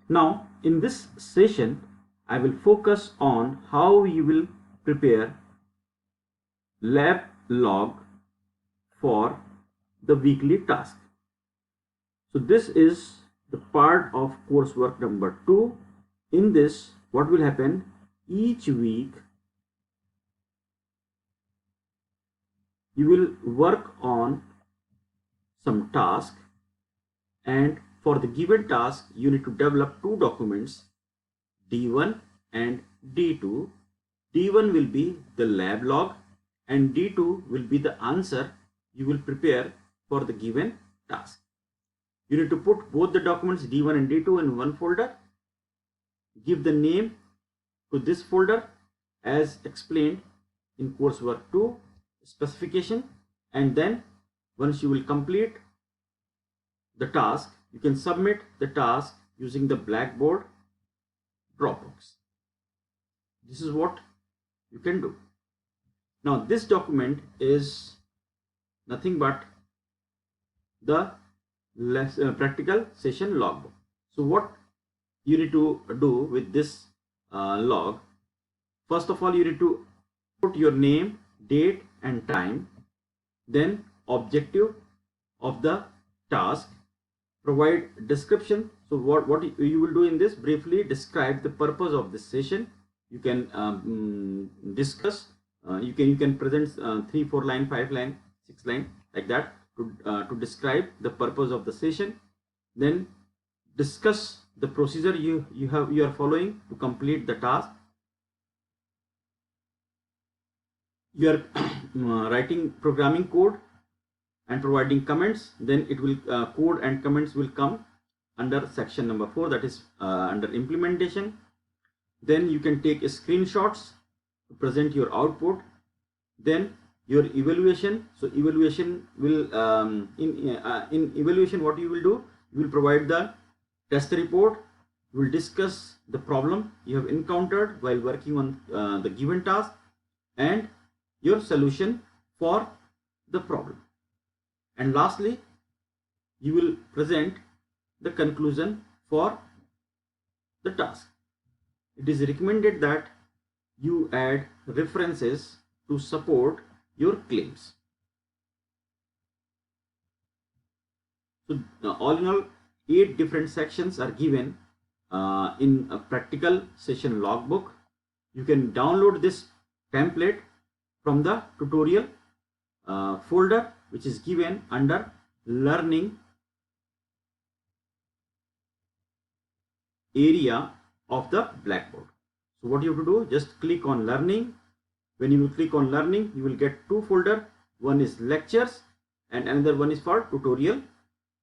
Now in this session I will focus on how you will prepare lab log for the weekly task. So this is the part of coursework number 2. In this, what will happen? Each week you will work on some task, and for the given task you need to develop two documents, D1 and D2. D1 will be the lab log and D2 will be the answer you will prepare for the given task. You need to put both the documents D1 and D2 in one folder. Give the name to this folder as explained in coursework 2 specification, and then once you will complete the task, you can submit the task using the Blackboard Dropbox. This is what you can do. Now this document is nothing but the practical session logbook. So what you need to do with this log, first of all you need to put your name, date and time, then objective of the task, provide description. So what you will do in this, briefly describe the purpose of this session. You can discuss, you can present 3, 4 line, 5 line, 6 line, like that, to describe the purpose of the session. Then discuss the procedure you are following to complete the task. You are writing programming code and providing comments. Then it will code and comments will come under section number 4, that is under implementation. Then you can take screenshots to present your output. Then your evaluation. So evaluation will in evaluation what you will do, you will provide the test report. You will discuss the problem you have encountered while working on the given task and your solution for the problem. And lastly, you will present the conclusion for the task. It is recommended that you add references to support your claims. So all in all, 8 different sections are given in a practical session logbook. You can download this template from the tutorial folder, which is given under learning area of the Blackboard. So what you have to do, just click on learning. When you will click on learning, you will get 2 folders. One is lectures and another one is for tutorial.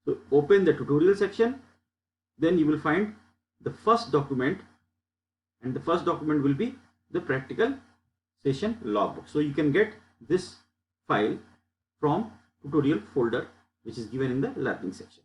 So open the tutorial section, then you will find the first document, and the first document will be the practical session logbook. So you can get this file from tutorial folder, which is given in the learning section.